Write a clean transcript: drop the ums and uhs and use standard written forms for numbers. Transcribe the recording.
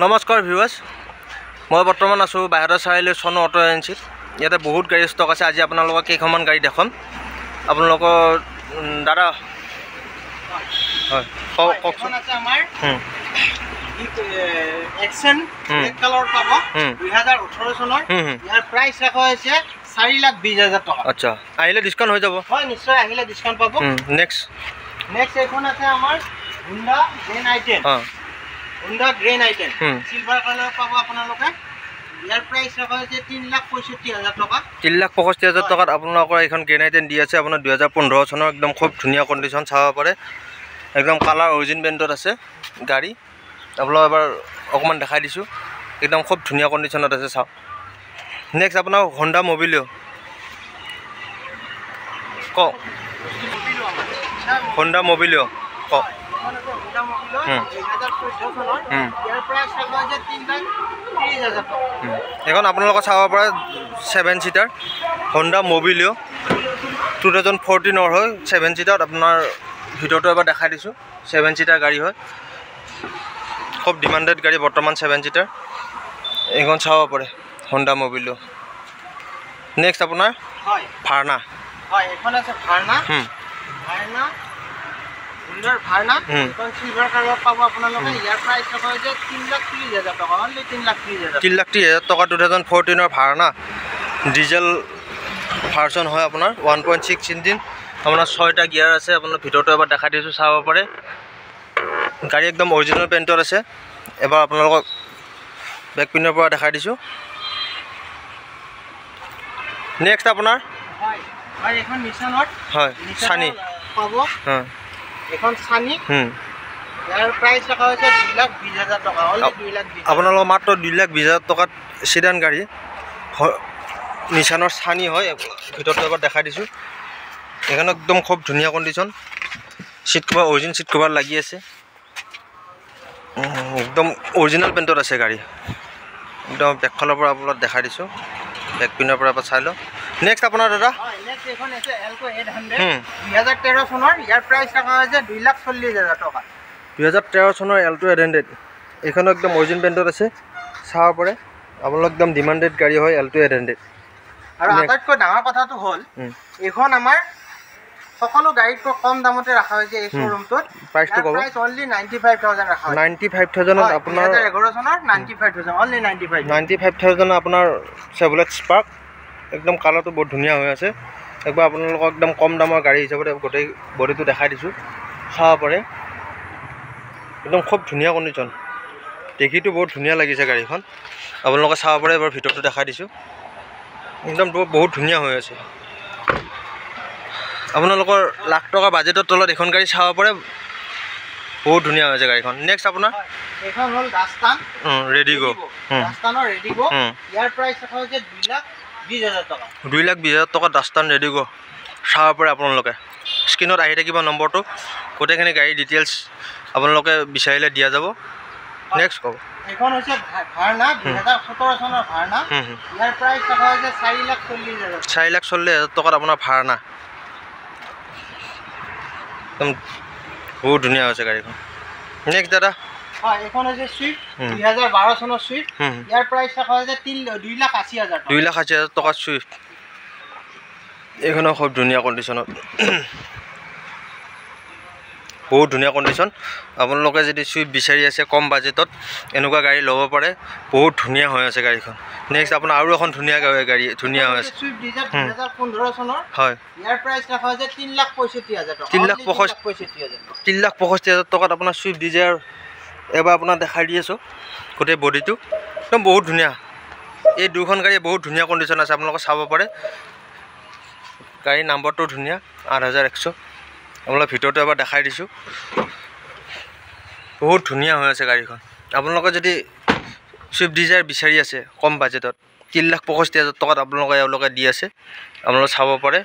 নমস্কাৰ ভিউৱাৰ্ছ, মই বৰ্তমান আছোঁ বাহিৰৰ চাৰিআলি চনু অটো এজেঞ্চিত। ইয়াতে বহুত গাড়ী ষ্টক আছে। আজি আপোনালোকক কেইখনমান গাড়ী দেখাম। আপোনালোকৰ দাদা হয় কওকচোন। আছে আমাৰ এক্সেন ব্লেক কালাৰ পাব 2018 চনৰ। ইয়াৰ প্ৰাইস ৰাখা হৈছে 4,20,000 টকা। আচ্ছা, আহিলে ডিসকাউন্ট হৈ যাব? হয়, নিশ্চয় আহিলে ডিসকাউন্ট পাব। নেক্সট এখন আছে আমাৰ Honda Grand i10। Honda Grand i10 silver colour পাব আপোনালোকে। ইয়াৰ প্ৰাইস ৰাখা হৈছে 3,65,000 টকা। 3,65,000 টকাত আপোনালোকৰ এখন Grand i10 দি আছে। আপোনাৰ 2015 চনৰ একদম খুব ধুনীয়া কণ্ডিশ্যন চাব পাৰে। একদম কালাৰ অৰিজিন ব্ৰেণ্ডত আছে গাড়ী। আপোনালোক এবাৰ অকণমান দেখাই দিছোঁ। একদম খুব ধুনীয়া কণ্ডিশ্যনত আছে, চাওক। নেক্সট আপোনাৰ Honda Mobilio। কওক Honda Mobilio কওক। এখন আপোনালোকে চাব পাৰে 7 সিটাৰ Honda Mobilio 2014 হয়। 7 সিটাৰ আপোনাৰ ভিতৰটো এবাৰ দেখাই দিছোঁ। 7 সিটাৰ গাড়ী হয়, খুব ডিমাণ্ডেড গাড়ী বৰ্তমান 7 সিটাৰ। এইখন চাব পাৰে Honda Mobilio। নেক্সট আপোনাৰ ভাৰ্না। হয়, এখন আছে ভাৰ্না। ভাৰ্না সুন্দৰ ভাৰ্না এখন সিলভাৰ কালাৰ পাব আপোনালোকে। ইয়াৰ প্ৰাইস ৰাখা হৈছে 3,30,000 টকা। অনলি 3,30,000। 3,30,000 টকা 2014 ভাৰ্না ডিজেল ভাৰ্জন হয় আপোনাৰ। 1.6 ইঞ্জিন, আপোনাৰ 6টা গিয়াৰ আছে। আপোনাৰ ভিতৰটো এবাৰ দেখাই দিছোঁ, চাব পাৰে। গাড়ী একদম অৰিজিনেল পেইণ্টত আছে। এবাৰ আপোনালোকক বেক পিনৰ পৰা দেখাই দিছোঁ। নেক্সট আপোনাৰ হয় এখন নিছানৰ হয় সানি পাব। এখন সানি ইয়াৰ প্ৰাইস ৰাখা হৈছে 2,20,000 টকা। অনলি 2,20,000। আপোনালোকৰ মাত্ৰ 2,20,000 টকাত চিডান গাড়ী নিছানৰ সানি হয়। ভিতৰটো এবাৰ দেখাই দিছোঁ। এখানে একদম খুব ধুনীয়া condition. Seat cover origin seat cover লাগি আছে। একদম অৰিজিনেল পেইণ্টত আছে গাড়ী। একদম বেকফালৰ পৰা আপোনাক দেখাই দিছোঁ। বেক পিনৰ পৰা এবাৰ চাই লওঁ। নেক্সট আপোনাৰ দাদা এখন আছে এল্টো 800 2013 চনৰ। ইয়াৰ প্ৰাইস ৰাখা হৈছে 2,40,000 টকা। 2013 চনৰ এল্টো 800 এইখন একদম অৰিজিন পেইণ্টত আছে, চাব পাৰে। আপোনালোক একদম ডিমাণ্ডেড গাড়ী হয় এল্টো 800। আৰু আটাইতকৈ ডাঙৰ কথাটো হ'ল এইখন আমাৰ সকলো গাড়ীতকৈ কম দামতে ৰাখা হৈছে এই শ্বৰুমটোত। প্ৰাইচটো ক'ব? প্ৰাইস অনলি 95,000 ৰাখা হৈছে। 95,000ত আপোনাৰ 2011 চনৰ 95,000 অনলি 95,000 আপোনাৰ চেভলেট স্পাৰ্ক। একদম কালাৰটো বহুত ধুনীয়া হৈ আছে। একবাৰ আপোনালোকক একদম কম দামৰ গাড়ী হিচাপত গোটেই বডিটো দেখাই দিছোঁ, চাব পাৰে। একদম খুব ধুনীয়া কণ্ডিশ্যন। দেখিটো বহুত ধুনীয়া লাগিছে গাড়ীখন। আপোনালোকে চাব পাৰে। এবাৰ ভিতৰটো দেখাই দিছোঁ। একদম বহুত ধুনীয়া হৈ আছে। আপোনালোকৰ লাখ টকা বাজেটৰ তলত এখন গাড়ী চাব পাৰে। বহুত ধুনীয়া হৈছে গাড়ীখন। নেক্সট আপোনাৰ এইখন হ'ল ডাস্তান ৰেডিগো। ডাস্তানৰ ৰেডিগো। ইয়াৰ প্ৰাইস ৰাখা হৈছে 2,20,000 টকা। 2,20,000 টকা ডাস্তান ৰেডিগো চাব পাৰে আপোনালোকে। স্ক্ৰীণত আহি থাকিব নম্বৰটো। গোটেইখিনি গাড়ী ডিটেইলছ আপোনালোকে বিচাৰিলে দিয়া যাব। নেক্সট ক'ব। এখন হৈছে ভাৰ্না 2017 চনৰ ভাৰ্না। ইয়াৰ প্ৰাইস ৰাখা হৈছে 4,40,000। 4,40,000 টকাত আপোনাৰ ভাৰ্না। একদম বহুত ধুনীয়া হৈছে গাড়ীখন। নেক্সট দাদা হয়, এখন হৈছে সুইফ্ট 2012 চনৰ সুইফ্ট। ইয়াৰ প্ৰাইস ৰাখা হৈছে 2,80,000 টকা। 2,80,000 টকা সুইফ্ট। এইখনো খুব ধুনীয়া কণ্ডিশ্যনত, বহুত ধুনীয়া কণ্ডিশ্যন। আপোনালোকে যদি সুইফ্ট বিচাৰি আছে কম বাজেটত, এনেকুৱা গাড়ী ল'ব পাৰে। বহুত ধুনীয়া হৈ আছে গাড়ীখন। নেক্সট আপোনাৰ আৰু এখন ধুনীয়া গাড়ী ধুনীয়া হৈ আছে সুইফ্ট ডিজায়াৰ 2015 চনৰ। হয়, ইয়াৰ প্ৰাইস ৰাখা হৈছে 3,65,000 টকা। 3,65,000 টকাত আপোনাৰ সুইফ্ট ডিজায়াৰ এবাৰ আপোনাক দেখাই দি আছোঁ। গোটেই বডিটো একদম বহুত ধুনীয়া। এই দুখন গাড়ী বহুত ধুনীয়া কণ্ডিশ্যন আছে, আপোনালোকে চাব পাৰে। গাড়ীৰ নাম্বাৰটো ধুনীয়া 8,100। আপোনালোকে ভিতৰটো এবাৰ দেখাই দিছোঁ। বহুত ধুনীয়া হৈ আছে গাড়ীখন। আপোনালোকে যদি সুইফ্ট ডিজায়াৰ বিচাৰি আছে কম বাজেটত, 3,65,000 টকাত আপোনালোকে দি আছে। আপোনালোকে চাব পাৰে।